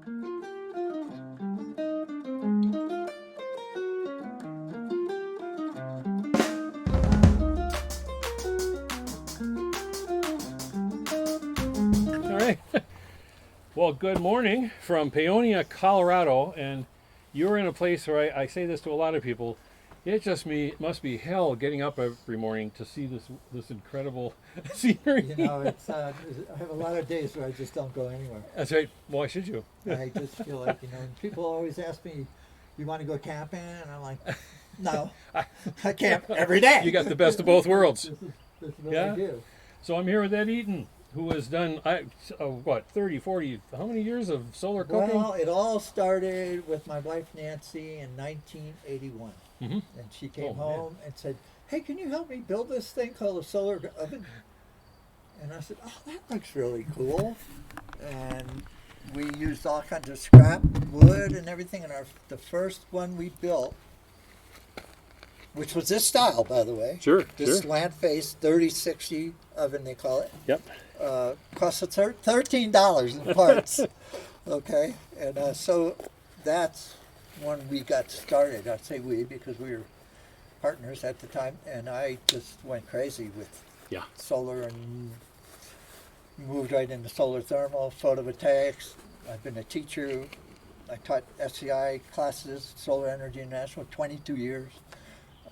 All right. Well, good morning from Paonia, Colorado, and you're in a place where I say this to a lot of people. It just must be hell getting up every morning to see this incredible scenery. You know, it's I have a lot of days where I just don't go anywhere. That's right. Why should you? I just feel like, and people always ask me, "You want to go camping?" And I'm like, "No, I camp every day." You got the best of both worlds. This is what Yeah. I do. So I'm here with Ed Eaton, who has done, 30, 40, how many years of solar cooking? Well, it all started with my wife Nancy in 1981, Mm-hmm. and she came Oh, home and said, "Hey, can you help me build this thing called a solar oven?" And I said, "Oh, that looks really cool." And we used all kinds of scrap wood and everything. And the first one we built, which was this style, by the way, Sure, this sure. slant-face 3060 oven, they call it, Yep. cost us $13 in parts. Okay, and so that's when we got started. I'd say we, because we were partners at the time, and I just went crazy with Yeah. solar and moved right into solar thermal, photovoltaics. I've been a teacher. I taught SCI classes, Solar Energy International, 22 years.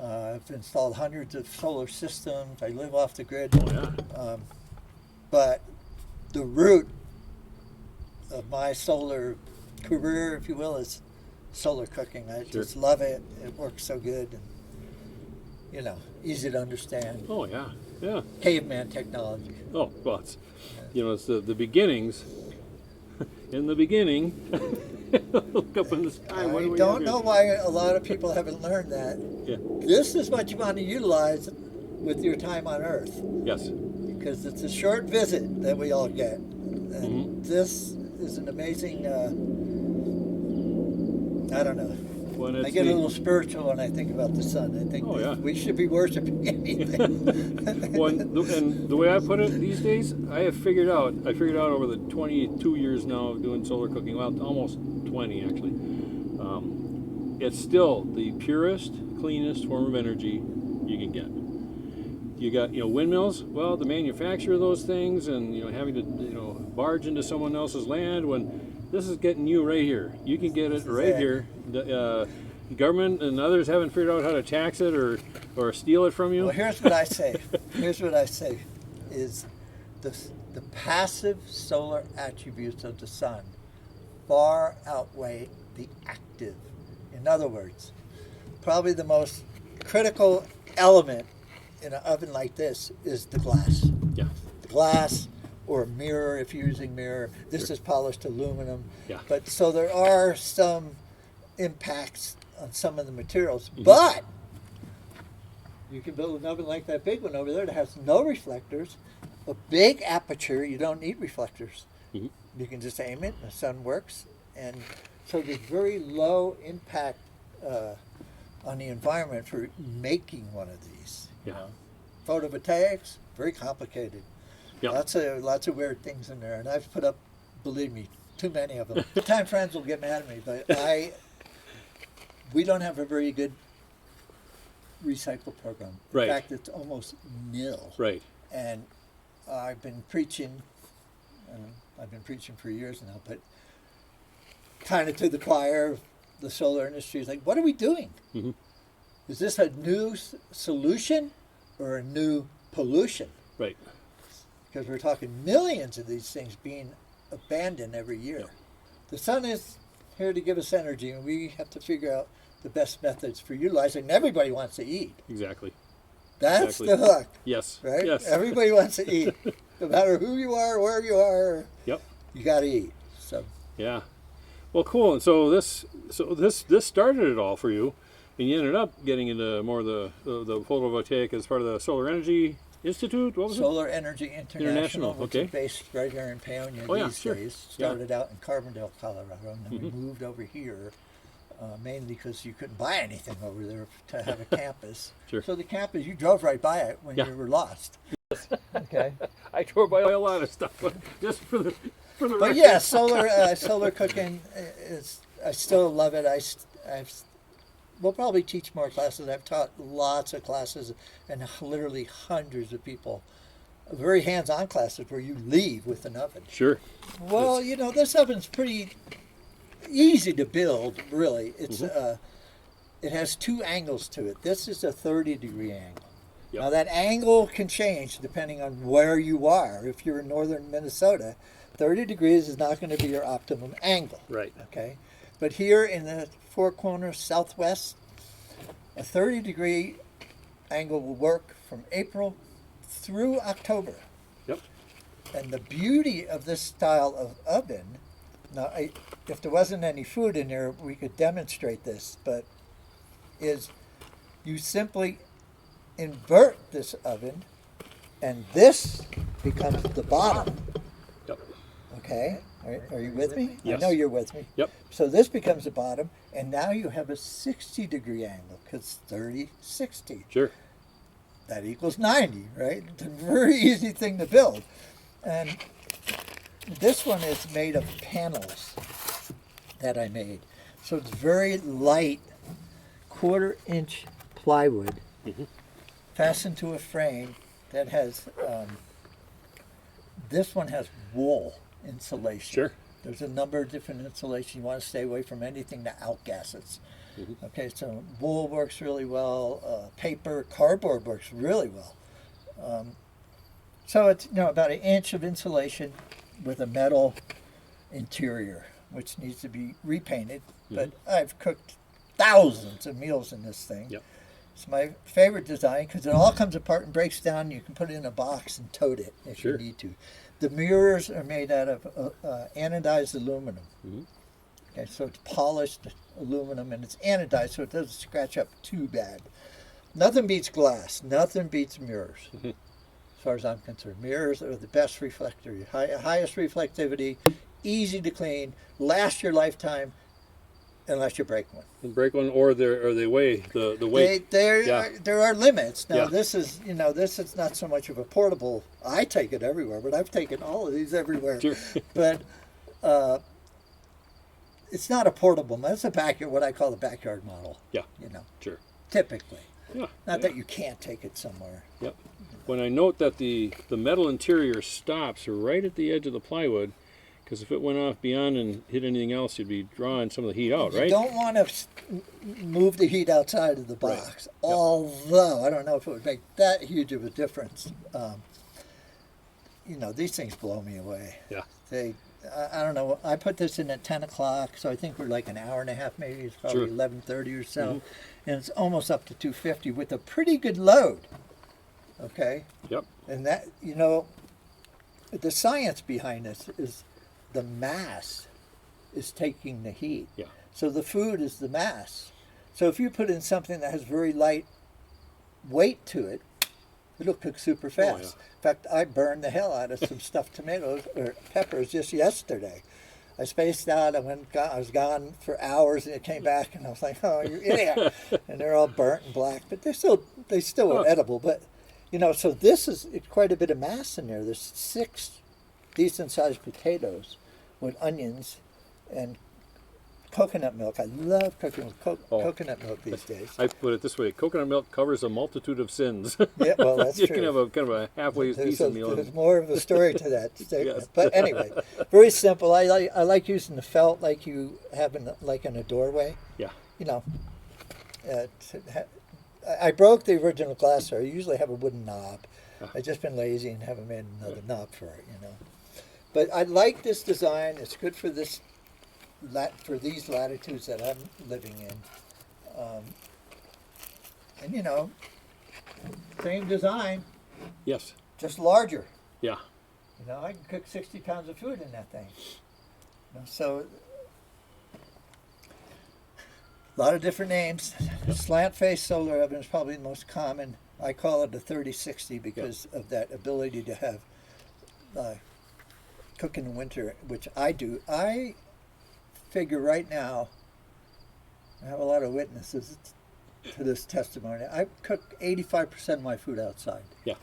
I've installed hundreds of solar systems. I live off the grid. Oh, yeah. But the root of my solar career, if you will, is solar cooking. I Sure. just love it. It works so good, and easy to understand. Oh, yeah. Yeah. Caveman technology. Oh, well, it's the beginnings. In the beginning, look up in the sky. What do I we don't have know here? why a lot of people haven't learned that. Yeah. This is what you want to utilize with your time on Earth, Yes. because it's a short visit that we all get. And this is an amazing, I don't know. When it's I get a little spiritual when I think about the sun. I think Oh, yeah. we should be worshiping anything. and the way I put it these days, I figured out over the 22 years now of doing solar cooking, well, almost 20 actually, it's still the purest, cleanest form of energy you can get. You got, windmills, well, the manufacture of those things and, having to, barge into someone else's land when this is getting you right here. You can get it right here. The government and others haven't figured out how to tax it or steal it from you. Well, here's what I say. Is the passive solar attributes of the sun far outweigh the active. In other words, probably the most critical element in an oven like this is the glass. Yeah. The glass, or a mirror if you're using mirror. This is polished aluminum. Yeah. But so there are some impacts on some of the materials. But you can build an oven like that big one over there that has no reflectors, a big aperture. You don't need reflectors. Mhm. You can just aim it, and the sun works. And so there's very low impact on the environment for making one of these. Yeah. Photovoltaics, very complicated. Yeah. Lots of weird things in there, and I've put up, believe me, too many of them. Time friends will get mad at me, but we don't have a very good recycle program. In Right. fact, it's almost nil. Right. And I've been preaching for years now, but kind of to the choir, the solar industry is like, what are we doing? Mhm. Is this a new solution or a new pollution? Right. Because we're talking millions of these things being abandoned every year. Yeah. The sun is here to give us energy, and we have to figure out the best methods for utilizing. And everybody wants to eat. Exactly. That's Exactly. the hook, Yes. right? Yes. Everybody wants to eat. No matter who you are, where you are, Yep. you got to eat. So Yeah. Well, cool. And so this started it all for you, and you ended up getting into more of the photovoltaic as part of the Solar Energy Institute. What was it? Solar Energy International, which okay. is based right here in Paonia Oh, yeah, these sure. days. Started out in Carbondale, Colorado, and then we moved over here, mainly because you couldn't buy anything over there to have a campus. Sure. So the campus, you drove right by it when Yeah. you were lost. Okay. I drove by a lot of stuff, but just for the But yeah, solar cooking is, I still love it. We'll probably teach more classes. I've taught lots of classes and literally hundreds of people. Very hands-on classes where you leave with an oven. Sure. Well, you know, this oven's pretty easy to build, really. It's it has two angles to it. This is a 30-degree angle. Yep. Now that angle can change depending on where you are. If you're in northern Minnesota, 30 degrees is not going to be your optimum angle. Right. Okay. But here in the Four Corners Southwest, a 30-degree angle will work from April through October. Yep. And the beauty of this style of oven, now if there wasn't any food in there, we could demonstrate this, but is you simply invert this oven and this becomes the bottom. Yep. Okay? Are you with me? Yes. I know you're with me. Yep. So this becomes the bottom, and now you have a 60-degree angle because 30, 60. Sure. That equals 90, right? It's a very easy thing to build. And this one is made of panels that I made. So it's very light, 1/4-inch plywood fastened to a frame that has, this one has wool insulation. Sure. There's a number of different insulation. You want to stay away from anything that outgasses. Okay, so wool works really well. Paper, cardboard works really well. So it's about 1 inch of insulation with a metal interior, which needs to be repainted. But I've cooked thousands of meals in this thing. Yep. It's my favorite design because it all comes apart and breaks down. You can put it in a box and tote it if Sure. you need to. The mirrors are made out of anodized aluminum. Okay, so it's polished aluminum and it's anodized so it doesn't scratch up too bad. Nothing beats glass. Nothing beats mirrors. As far as I'm concerned, mirrors are the best reflector. Highest reflectivity, easy to clean, last your lifetime, unless you break one. Break one, or they weigh the weight. There are limits. Now Yeah. this is not so much of a portable. I take it everywhere, but I've taken all of these everywhere. Sure. But it's not a portable. That's what I call the backyard model. Yeah. Sure. Typically. Yeah. Not that you can't take it somewhere. Yep. When I note that the metal interior stops right at the edge of the plywood, because if it went off beyond and hit anything else, you'd be drawing some of the heat out, right? You don't want to move the heat outside of the box. Right. Although I don't know if it would make that huge of a difference. These things blow me away. Yeah. I don't know. I put this in at 10 o'clock, so I think we're like an hour and a half, maybe. It's probably 11:30 or so. And it's almost up to 250 with a pretty good load. Okay? Yep. And that, the science behind this is the mass is taking the heat. Yeah. So the food is the mass. So if you put in something that has very light weight to it, it'll cook super fast. Oh, yeah. In fact, I burned the hell out of some stuffed tomatoes or peppers just yesterday. I spaced out. I was gone for hours, and it came back, and I was like, "Oh, you idiot!" And they're all burnt and black, but they still are edible. But so this is quite a bit of mass in there. There's 6 decent-sized potatoes with onions and coconut milk. I love cooking with coconut milk these days. I put it this way: coconut milk covers a multitude of sins. Yeah, well, that's you true. can have a kind of a halfway decent meal. There's more of a story to that statement. Yes. But anyway, very simple. I like using the felt like you have in a doorway. Yeah. I broke the original glass there. I usually have a wooden knob. I've just been lazy and haven't made another knob for it. But I like this design. It's good for these latitudes that I'm living in. Same design, Yes. just larger. Yeah. I can cook 60 pounds of food in that thing. So, a lot of different names. Slant-face solar oven is probably the most common. I call it a 3060 because of that ability to have cook in the winter, which I do. I figure right now, I have a lot of witnesses to this testimony. I cook 85% of my food outside. Yeah.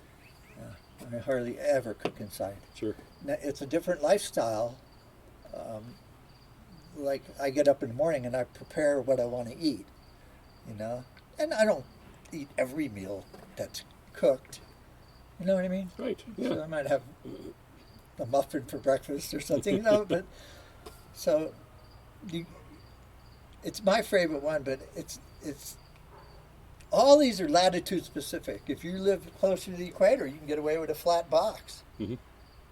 I hardly ever cook inside. Sure. Now, it's a different lifestyle like I get up in the morning and I prepare what I want to eat, you know, and I don't eat every meal that's cooked. You know what I mean? Right. Yeah. So I might have a muffin for breakfast or something, you know. But so it's my favorite one, but it's all these are latitude specific. If you live closer to the equator, you can get away with a flat box. Mm-hmm.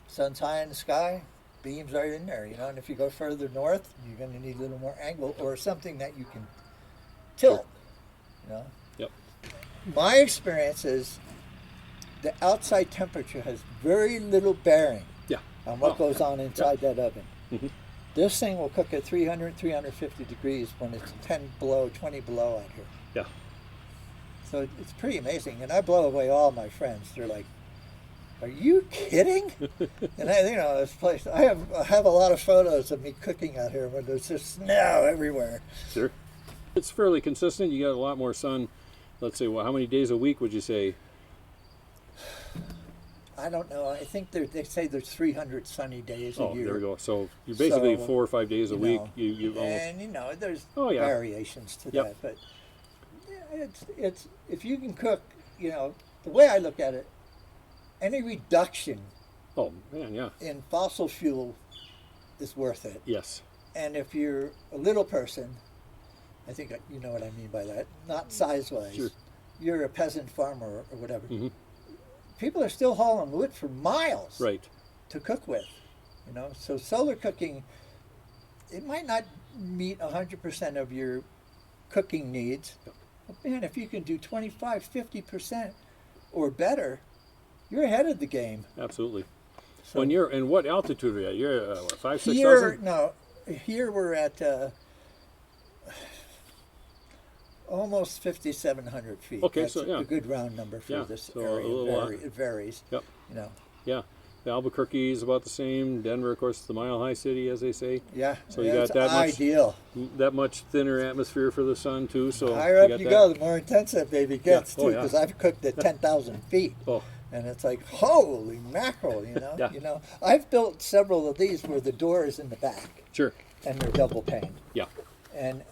Sun's high in the sky, beams right in there, you know. And if you go further north, you're going to need a little more angle or something that you can tilt, you know. Yep. My experience is the outside temperature has very little bearing on what goes on inside that oven. Mm-hmm. This thing will cook at 300, 350 degrees when it's 10 below, 20 below out here. Yeah. So it's pretty amazing. And I blow away all my friends. They're like, are you kidding? And this place, I have a lot of photos of me cooking out here when there's just snow everywhere. Sure. It's fairly consistent. You got a lot more sun. Let's say, well, how many days a week would you say? I don't know. I think they say there's 300 sunny days a year. Oh, there we go. So you're basically 4 or 5 days a week. Know, You almost. And there's variations to Yep. that, but it's if you can cook, the way I look at it, any reduction Oh man, yeah. in fossil fuel is worth it. Yes. And if you're a little person, I think you know what I mean by that. Not size-wise. Sure. You're a peasant farmer or whatever. Mm-hmm. People are still hauling wood for miles. Right. To cook with, So solar cooking, it might not meet 100% of your cooking needs. Yep. But man, if you can do 25, 50% or better, you're ahead of the game. Absolutely. So When you're and what altitude are you at? You're at what, 5,000, 6,000? No, here we're at almost 5,700 feet. Okay, That's so yeah, a good round number for this so area. a little, It varies. Yep. Yeah. The Albuquerque is about the same. Denver, of course, is the mile-high city, as they say. Yeah. So you got it's that much ideal. That much thinner atmosphere for the sun too. So the higher up you go, the more intense that baby gets Yeah. Oh, too. Because I've cooked at 10,000 feet. Oh. And it's like, holy mackerel, Yeah. I've built several of these where the door is in the back. Sure. And they're double pane. Yeah. And,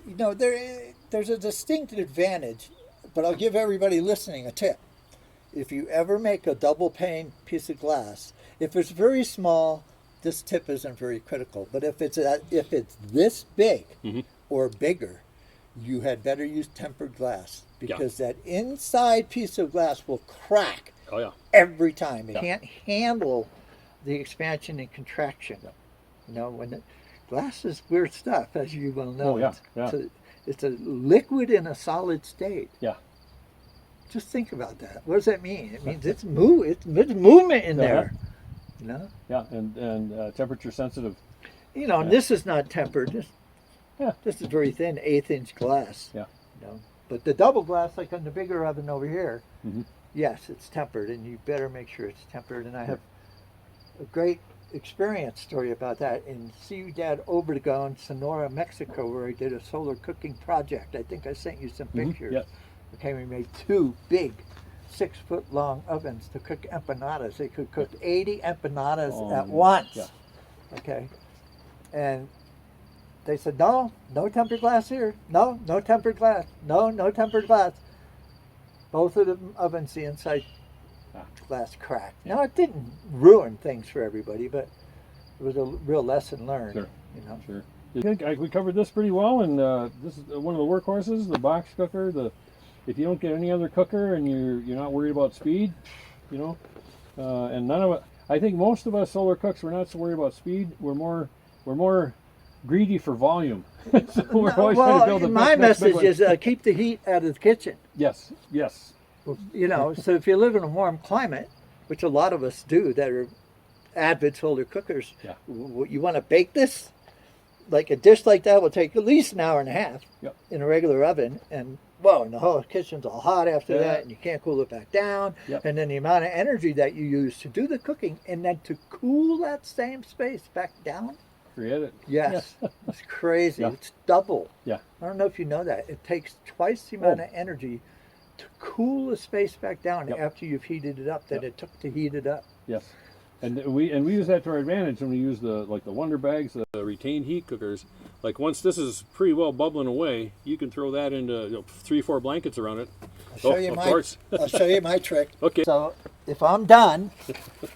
there's a distinct advantage, but I'll give everybody listening a tip. If you ever make a double pane piece of glass, if it's very small, this tip isn't very critical. But if it's this big Mm-hmm. or bigger, you had better use tempered glass because that inside piece of glass will crack Oh yeah. every time. It can't handle the expansion and contraction. When the glass is weird stuff, as you well know. Oh yeah. It's a liquid in a solid state. Yeah. Just think about that. What does that mean? It means it's movement in there. Yeah, and temperature sensitive. And this is not tempered. This is very thin, 1/8-inch glass. Yeah. But the double glass, like on the bigger oven over here, Mm-hmm. yes, it's tempered, and you better make sure it's tempered. And I have a great experience story about that in Ciudad Obregón, Sonora, Mexico, where I did a solar cooking project. I think I sent you some pictures. Yeah. Okay, we made 2 big 6-foot-long ovens to cook empanadas. They could cook 80 empanadas at once. Yeah. Okay, and they said, no tempered glass here. No tempered glass. No tempered glass. Both of the ovens, the inside glass cracked. Now, it didn't ruin things for everybody, but it was a real lesson learned. Sure. Sure. I think we covered this pretty well, and this is one of the workhorses, the box cooker. If you don't get any other cooker and you're not worried about speed, and none of it. I think most of us solar cooks, we're not so worried about speed. We're more greedy for volume. So we're always trying to build the my next big message one. is keep the heat out of the kitchen. Yes. So if you live in a warm climate, which a lot of us do that are avid solar cookers, you want to bake this? Like a dish like that will take at least an hour and a half in a regular oven, and the whole kitchen's all hot after that, and you can't cool it back down. And then the amount of energy that you use to do the cooking and then to cool that same space back down. Forget it. Yes, it's crazy. It's double. Yeah. I don't know if you know that. It takes twice the amount of energy to cool the space back down after you've heated it up that it took to heat it up. Yes. And we use that to our advantage when we use the Wonder Bags, the retained heat cookers. Like once this is pretty well bubbling away, you can throw that into 3-4 blankets around it. I'll show you my trick. Okay. So if I'm done,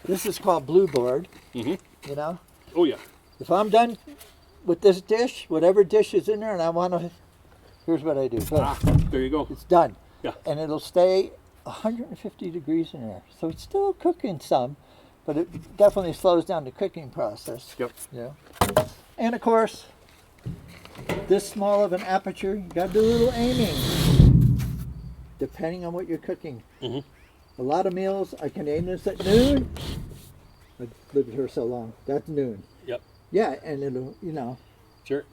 this is called blue board. You know. Oh yeah. If I'm done with this dish, whatever dish is in there, and I want to, here's what I do. There you go. It's done. Yeah. And it'll stay 150 degrees in there, so it's still cooking some, but it definitely slows down the cooking process. Yep. Yeah. And of course, this small of an aperture, you got to do a little aiming, depending on what you're cooking. A lot of meals, I can aim this at noon. I've lived here so long. That's noon. Yep. Yeah, and it'll, you know. Sure.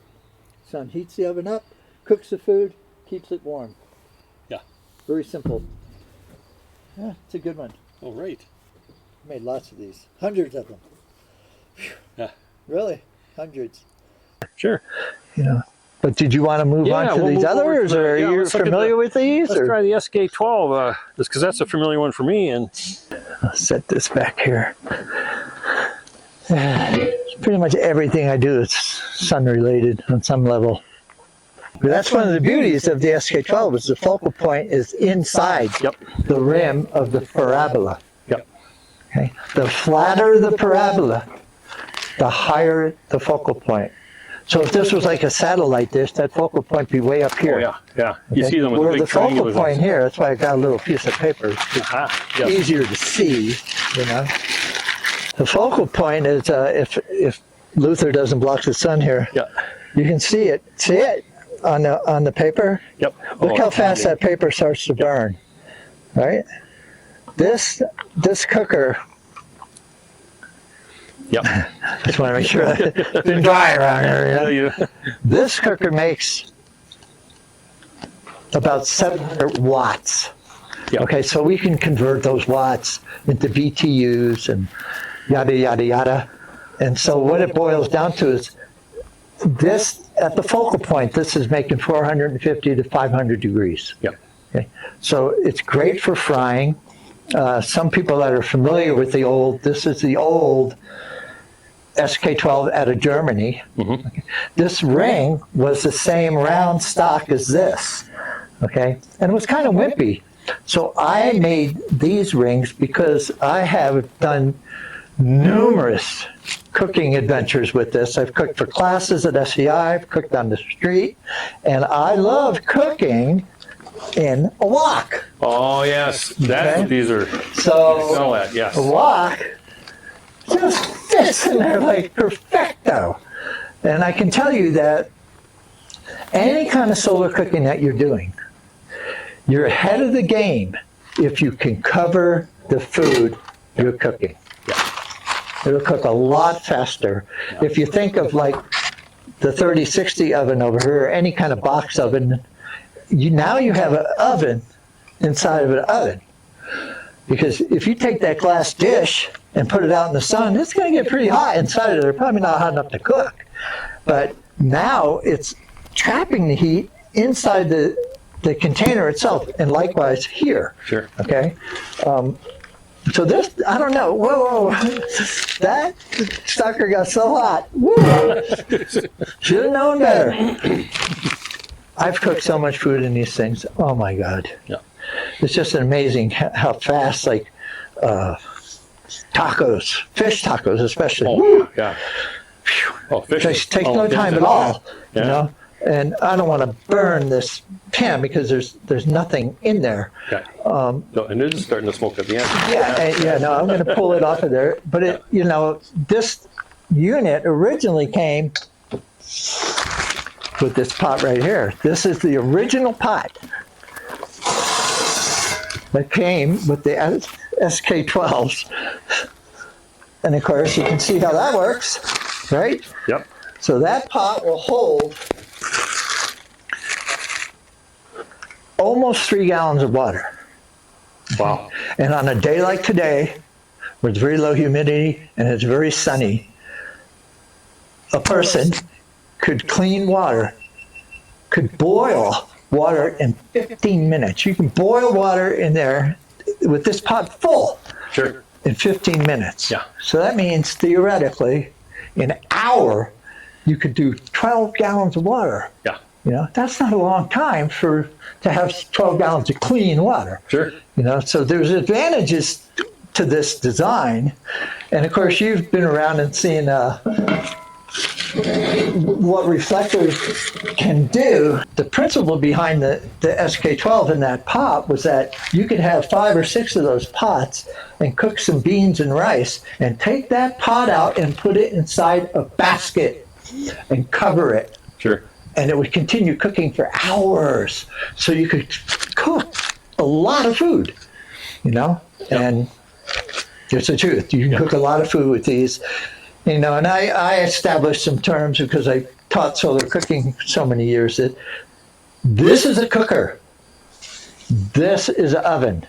Sun heats the oven up, cooks the food, keeps it warm. Yeah. Very simple. Yeah, it's a good one. All right. I made lots of these. Hundreds of them. Whew. Yeah. Really? Hundreds. Sure. You know. But did you want to move on to these others, or are you familiar with these? Let's try the SK12, just because that's a familiar one for me. And I'll set this back here. Pretty much everything I do is sun-related on some level. But that's one of the beauties of the SK12 is the focal point is inside the rim of the parabola. Okay. The flatter the parabola, the higher the focal point. So if this was like a satellite dish, that focal point would be way up here. Oh, yeah. You see them with Where the big the focal triangular point here, that's why I got a little piece of paper. It's easier to see, you know. The focal point is, if Luther doesn't block the sun here, you can see it. See it on the paper? Yep. Look how fast that paper starts to burn, right? This cooker. Yep. Just want to make sure it's been dry around here. You know? This cooker makes about 700 watts. Yep. Okay, so we can convert those watts into BTUs and yada, yada, yada. And so what it boils down to is this, at the focal point, this is making 450 to 500 degrees. Yep. Okay, so it's great for frying. Some people that are familiar with this is the old SK12 out of Germany. Okay. This ring was the same round stock as this, okay? And it was kind of wimpy. So I made these rings because I have done numerous cooking adventures with this. I've cooked for classes at SEI, I've cooked on the street, and I love cooking in a wok. Oh, yes. That's what these are. So Yes. a wok just fits in there like perfecto. And I can tell you that any kind of solar cooking that you're doing, you're ahead of the game if you can cover the food you're cooking. It'll cook a lot faster. If you think of like the 3060 oven over here, or any kind of box oven, now you have an oven inside of an oven. Because if you take that glass dish and put it out in the sun, it's going to get pretty hot inside of there. Probably not hot enough to cook. But now it's trapping the heat inside the container itself, and likewise here. Sure. Okay? So this, I don't know. Whoa. That sucker got so hot. Woo. Should have known better. I've cooked so much food in these things. Oh my God. Yeah. It's just amazing how fast, like tacos, fish tacos especially. Oh, yeah. Oh, fish. Takes no time at all, you know. And I don't want to burn this pan because there's nothing in there. Okay. And it is starting to smoke at the end. No, I'm going to pull it off of there. But it, you know, this unit originally came with this pot right here. This is the original pot that came with the SK12s. And of course, you can see how that works, right? Yep. So that pot will hold almost 3 gallons of water. Wow. And on a day like today, with very low humidity and it's very sunny, a person could boil water in 15 minutes. You can boil water in there with this pot full. Sure. in 15 minutes. Yeah. So that means theoretically, in an hour, you could do 12 gallons of water. Yeah. You know, that's not a long time to have 12 gallons of clean water. Sure. You know, so there's advantages to this design. And of course, you've been around and seen what reflectors can do. The principle behind the SK12 in that pot was that you could have 5 or 6 of those pots and cook some beans and rice and take that pot out and put it inside a basket and cover it. Sure. And it would continue cooking for hours. So you could cook a lot of food, you know? Yep. And it's the truth. You can cook a lot of food with these, you know, and I established some terms because I taught solar cooking so many years that this is a cooker. This is an oven,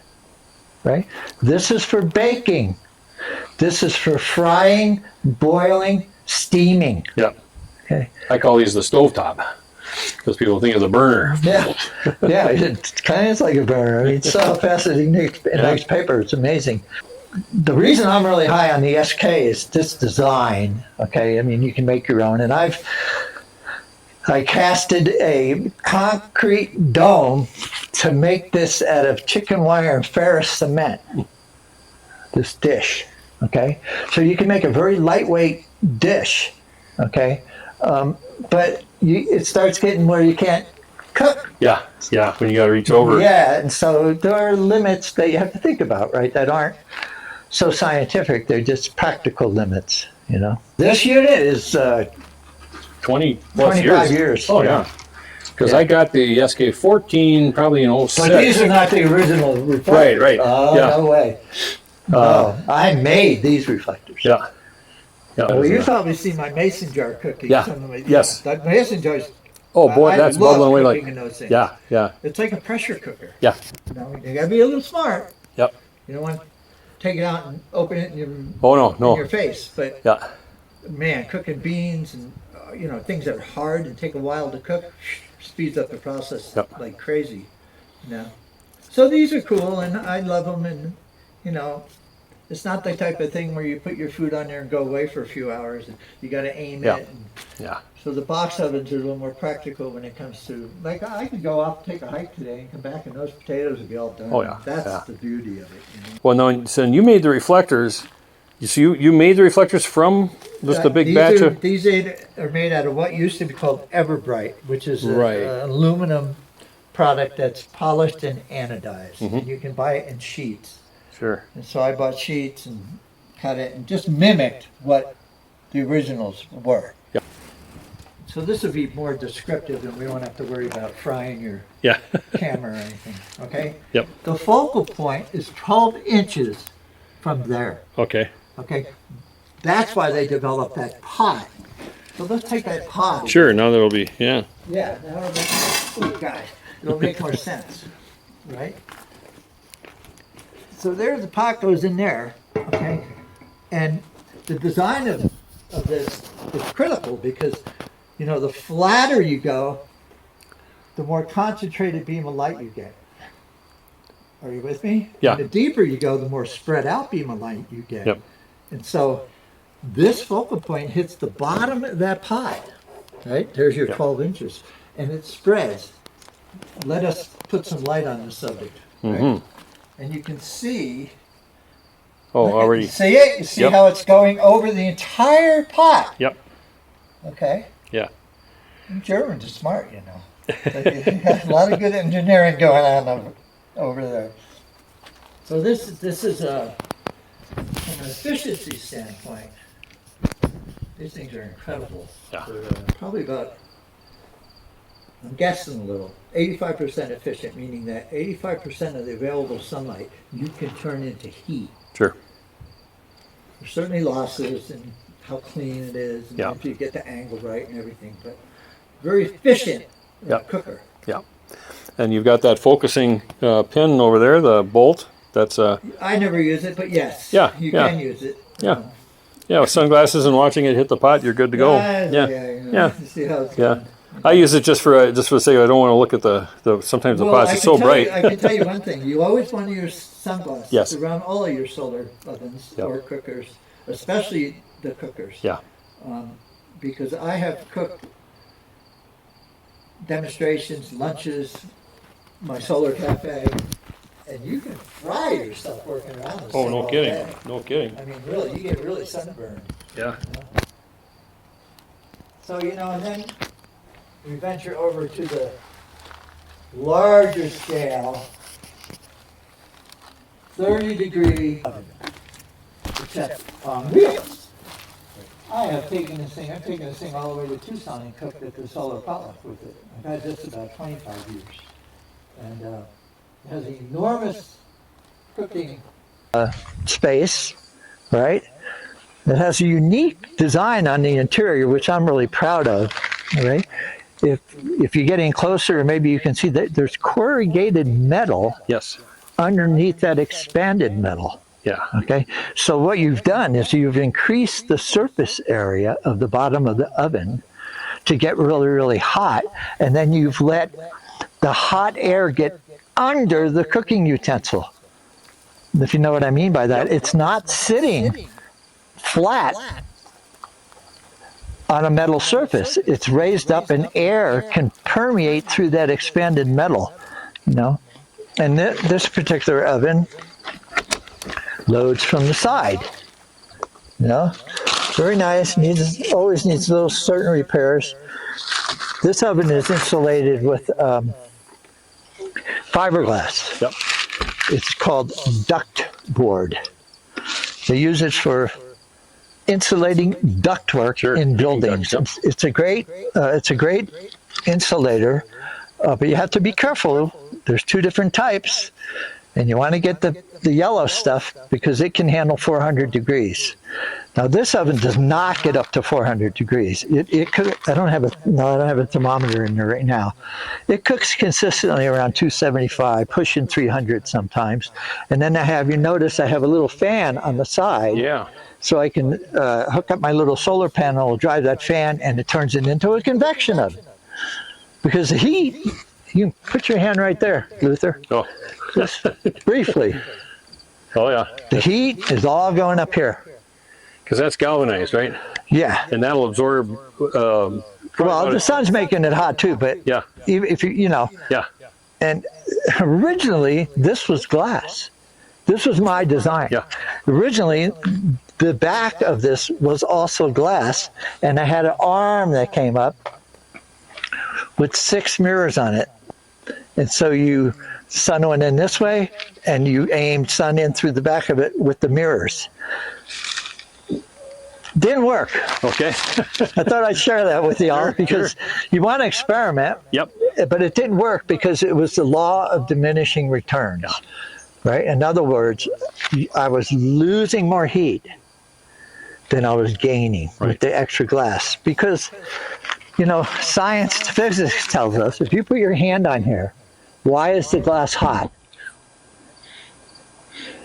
right? This is for baking. This is for frying, boiling, steaming. Yeah. Okay. I call these the stovetop because people think of the burner. Yeah, yeah, it kind of is like a burner. I mean, it's so fast that it makes paper. It's amazing. The reason I'm really high on the SK is this design. Okay, I mean, you can make your own, and I casted a concrete dome to make this out of chicken wire and ferrous cement. This dish, okay, so you can make a very lightweight dish, okay. But it starts getting where you can't cook. Yeah. Yeah. When you got to reach over. Yeah, and so there are limits that you have to think about, right? That aren't so scientific. They're just practical limits, you know. This unit is 20 plus 25 years. Oh, yeah. Because I got the SK14 probably in 06. But these are not the original reflectors. Right. Oh, Yeah. no way. No, I made these reflectors. Yeah. Yeah. Well, you've probably seen my mason jar cooking. Yeah. Some of my, Yes. That mason jar is, Oh, boy, I that's love bubbling away cooking like. in those things. Yeah. Yeah. It's like a pressure cooker. Yeah. You know, you gotta be a little smart. Yep. You don't want to take it out and open it in your, Oh, no. in No. your face. But Yeah. man, cooking beans and you know, things that are hard and take a while to cook speeds up the process like crazy. You know, so these are cool and I love them, and you know, it's not the type of thing where you put your food on there and go away for a few hours. And you got to aim Yeah. it. And Yeah. so the box ovens are a little more practical when it comes to, like, I could go off and take a hike today and come back and those potatoes would be all done. Oh, yeah. That's Yeah. the beauty of it. You know? Well, no, so you made the reflectors. You made the reflectors from just a big These batch of. These are made out of what used to be called Everbright, which is Right. an aluminum product that's polished and anodized. Mm-hmm. And you can buy it in sheets. Sure. And so I bought sheets and cut it and just mimicked what the originals were. Yep. So this would be more descriptive, and we won't have to worry about frying your Yeah. camera or anything. Okay? Yep. The focal point is 12 inches from there. Okay. Okay? That's why they developed that pot. So let's take that pot. Sure. Now there'll be. Yeah. Yeah, that'll make, oh, God, it'll make more sense, right? So there the pot goes in there, okay? And the design of this is critical because, you know, the flatter you go, the more concentrated beam of light you get. Are you with me? Yeah. And the deeper you go, the more spread out beam of light you get. Yep. And so this focal point hits the bottom of that pot, right? There's your 12 inches. And it spreads. Let us put some light on the subject, right? Mm-hmm. And you can see. Oh, look at- already. See it? You see Yep. how it's going over the entire pot? Yep. Okay. Yeah. Germans are smart, you know. They got a lot of good engineering going on over there. So this is from an efficiency standpoint, these things are incredible. Yeah. Probably about, I'm guessing a little, 85% efficient, meaning that 85% of the available sunlight you can turn into heat. Sure. There's certainly losses and how clean it is, and Yeah. if you get the angle right and everything, but very efficient Yeah. cooker. Yeah. And you've got that focusing pin over there, the bolt. That's I never use it, but yes, Yeah, you yeah. can use it. Yeah. Yeah, with sunglasses and watching it hit the pot, you're good to go. Yeah. Yeah. You Yeah. see how it's Yeah. going. I use it just for the sake of I don't want to look at the sometimes the pots. It's so bright. I can tell you one thing. You always want to use sunglasses Yes. around all of your solar ovens Yep. or cookers, especially the cookers. Yeah. Because I have cooked demonstrations, lunches, my solar cafe, and you can fry yourself working around this Oh, thing no all kidding. day. No kidding. I mean, really, you get really sunburned. Yeah. So, and then we venture over to the larger scale, 30-degree oven, except on wheels. I've taken this thing all the way to Tucson and cooked at the solar potluck with it. I've had this about 25 years. And it has an enormous cooking space, right? It has a unique design on the interior, which I'm really proud of, right? If you get in closer, maybe you can see that there's corrugated metal Yes. underneath that expanded metal. Yeah. Okay, so what you've done is you've increased the surface area of the bottom of the oven to get really, really hot, and then you've let the hot air get under the cooking utensil. If you know what I mean by that, it's not sitting flat on a metal surface. It's raised up, and air can permeate through that expanded metal, And this particular oven loads from the side, Very nice, always needs little certain repairs. This oven is insulated with fiberglass. Yep. It's called duct board. They use it for insulating ductwork in buildings. It's a great insulator, but you have to be careful. There's two different types, and you want to get the yellow stuff because it can handle 400 degrees. Now this oven does not get up to 400 degrees. It could. I don't have a thermometer in there right now. It cooks consistently around 275, pushing 300 sometimes. And then you notice I have a little fan on the side. Yeah. So I can hook up my little solar panel, drive that fan, and it turns it into a convection oven. Because the heat, you can put your hand right there, Luther. Oh. Just briefly. Oh yeah. The heat is all going up here. Because that's galvanized, right? Yeah. And that'll absorb. Well, the sun's making it hot too, but yeah. If Yeah. And originally, this was glass. This was my design. Yeah. Originally, the back of this was also glass, and I had an arm that came up with 6 mirrors on it. And so sun went in this way, and you aimed sun in through the back of it with the mirrors. Didn't work. Okay. I thought I'd share that with y'all because you want to experiment. Yep. But it didn't work because it was the law of diminishing returns. Right? In other words, I was losing more heat than I was gaining with the extra glass. Because, science, physics tells us if you put your hand on here, why is the glass hot?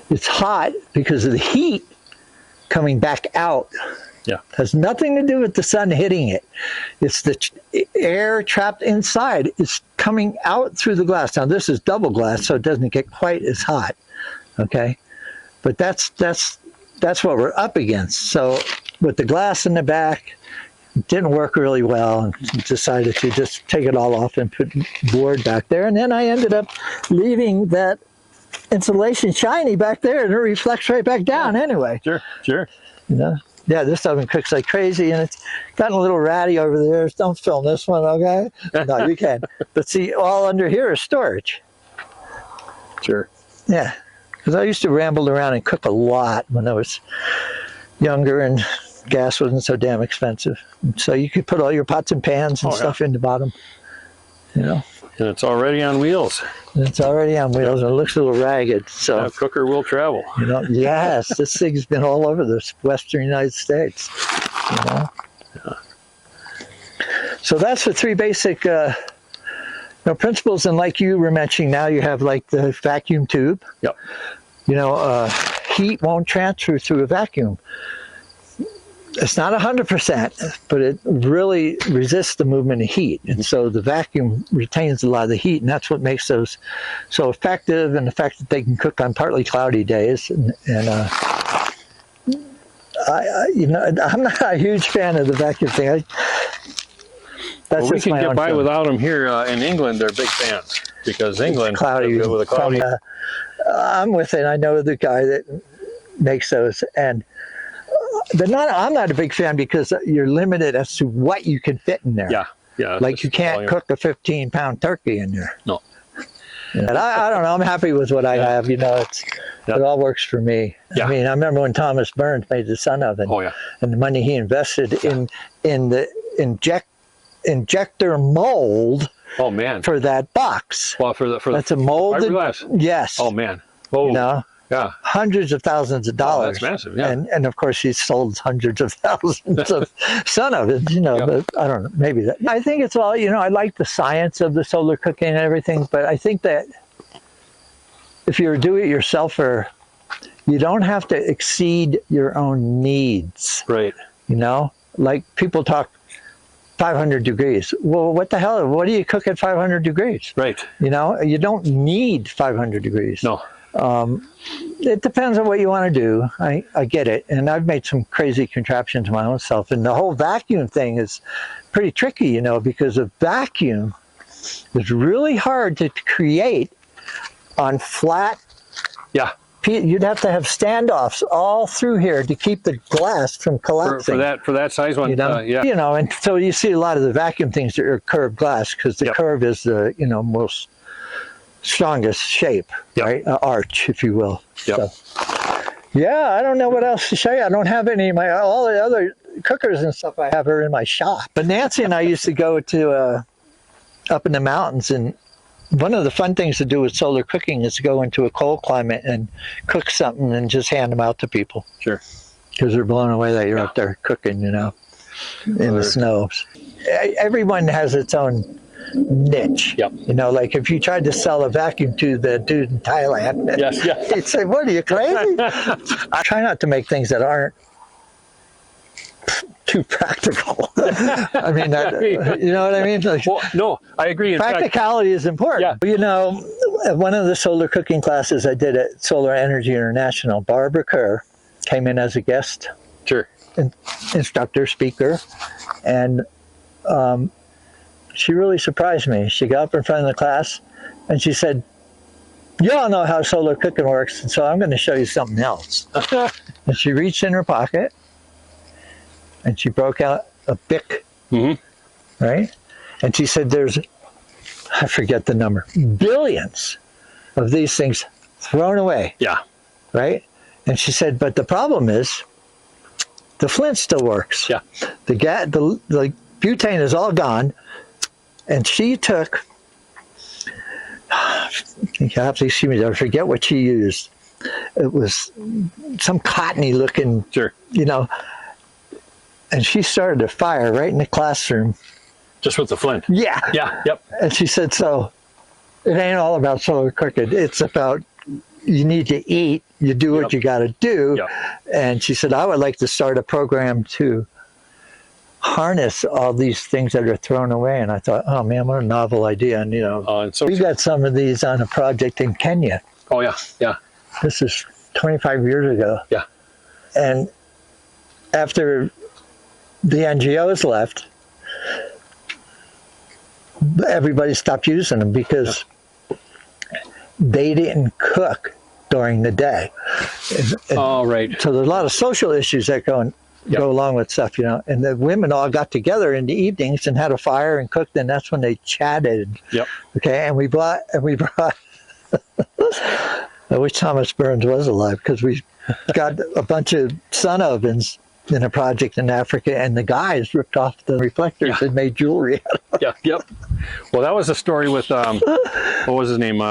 It's hot because of the heat coming back out. Yeah. Has nothing to do with the sun hitting it. It's the air trapped inside. It's coming out through the glass. Now this is double glass, so it doesn't get quite as hot. Okay, but that's what we're up against. So with the glass in the back, it didn't work really well, and decided to just take it all off and put board back there. And then I ended up leaving that insulation shiny back there, and it reflects right back down anyway. Sure. Yeah, this oven cooks like crazy, and it's gotten a little ratty over there. Don't film this one, okay? No, you can. But see, all under here is storage. Sure. Yeah, because I used to ramble around and cook a lot when I was younger, and gas wasn't so damn expensive. So you could put all your pots and pans and stuff in the bottom. And it's already on wheels. It's already on wheels, and it looks a little ragged. So That cooker will travel. yes, this thing's been all over the western United States. So that's the 3 basic principles. And like you were mentioning, now you have like the vacuum tube. Yep. Heat won't transfer through a vacuum. It's not 100%, but it really resists the movement of heat. And so the vacuum retains a lot of the heat, and that's what makes those so effective, and the fact that they can cook on partly cloudy days. I'm not a huge fan of the vacuum thing. Well, we can get by without them here in England. They're big fans because England, cloudy, with a cloudy. I'm with it. I know the guy that makes those, and I'm not a big fan because you're limited as to what you can fit in there. Yeah. Like you can't cook a 15-pound turkey in there. No. And I don't know. I'm happy with what I have. You know, it all works for me. Yeah. I mean, I remember when Thomas Burns made the sun oven. Oh, yeah. And the money he invested in the injector mold. Oh man. For that box. Well, for that's a molded fiberglass. Yes. Oh man. Oh. You know. Yeah. Hundreds of thousands of dollars. Oh, that's massive. Yeah. And of course he sold hundreds of thousands of son of it, you know, Yep. but I don't know, maybe that. I think it's all, you know, I like the science of the solar cooking and everything, but I think that if you're a do-it-yourselfer, you don't have to exceed your own needs. Right. You know, like people talk 500 degrees. Well, what the hell? What do you cook at 500 degrees? Right. You know, you don't need 500 degrees. No. It depends on what you want to do. I get it. And I've made some crazy contraptions my own self. And the whole vacuum thing is pretty tricky, you know, because a vacuum is really hard to create on flat. Yeah. You'd have to have standoffs all through here to keep the glass from collapsing. For that size one, you know? Yeah. You know, and so you see a lot of the vacuum things that are curved glass because the curve is the, you know, most strongest shape, right? Arch, if you will. Yep. So, yeah, I don't know what else to show you. I don't have any of all the other cookers and stuff I have are in my shop. But Nancy and I used to go to up in the mountains, and one of the fun things to do with solar cooking is to go into a cold climate and cook something and just hand them out to people. Sure. Because they're blown away that you're up there cooking, you know, in the snow. Everyone has its own niche. Yep. You know, like if you tried to sell a vacuum to the dude in Thailand, he'd say, "What are you, crazy?" I try not to make things that aren't too practical. I mean, you know what I mean? Like, well, no, I agree. Practicality is important. Yeah. You know, one of the solar cooking classes I did at Solar Energy International, Barbara Kerr came in as a guest instructor, speaker, and she really surprised me. She got up in front of the class and she said, "You all know how solar cooking works, and so I'm going to show you something else." And she reached in her pocket and she broke out a Bic, right? And she said, I forget the number, billions of these things thrown away. Yeah. Right? And she said, but the problem is the flint still works. Yeah. The butane is all gone. And she took, you have to excuse me, I forget what she used. It was some cottony looking, you know, and she started a fire right in the classroom. Just with the flint. Yeah. Yeah. Yep. And she said, so it ain't all about solar cooking. It's about you need to eat. You do what you got to do. Yep. And she said, I would like to start a program to harness all these things that are thrown away. And I thought, oh man, what a novel idea. And you know, we got some of these on a project in Kenya. Oh yeah. Yeah. This is 25 years ago. Yeah. And after the NGOs left, everybody stopped using them because they didn't cook during the day. Oh, right. So there's a lot of social issues that go along with stuff, you know. And the women all got together in the evenings and had a fire and cooked, and that's when they chatted. Yep. Okay, and we brought. I wish Thomas Burns was alive because we got a bunch of sun ovens in a project in Africa, and the guys ripped off the reflectors and made jewelry out of them. Yep. Well, that was a story with what was his name?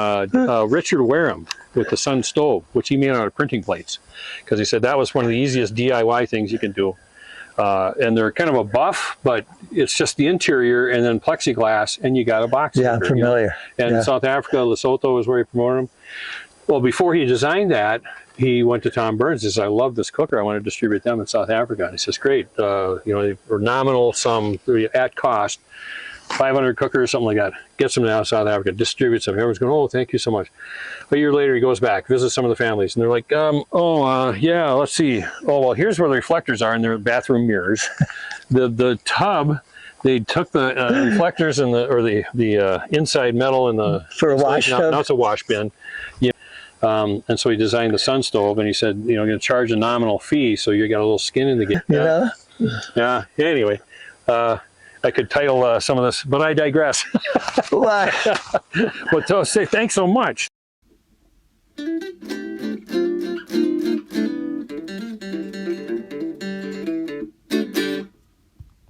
Richard Wareham with the Sun stove, which he made out of printing plates, because he said that was one of the easiest DIY things you can do. And they're kind of a buff, but it's just the interior and then plexiglass, and you got a box. Yeah, I'm familiar. You know? And South Africa, Lesotho is where he promoted them. Well, before he designed that, he went to Tom Burns and says, I love this cooker. I want to distribute them in South Africa. And he says, great. You know, for nominal sum at cost, 500 cookers, something like that. Gets them out of South Africa, distributes them. Everyone's going, oh, thank you so much. A year later, he goes back, visits some of the families, and they're like, yeah, let's see. Oh, well, here's where the reflectors are in their bathroom mirrors. The tub, they took the reflectors and the inside metal in the For a wash tub? Now it's a wash bin. Yeah. And so he designed the sun stove, and he said, you know, I'm going to charge a nominal fee, so you got a little skin in the game. Yeah. Yeah. Anyway, I could title some of this, but I digress. Why? But to say thanks so much.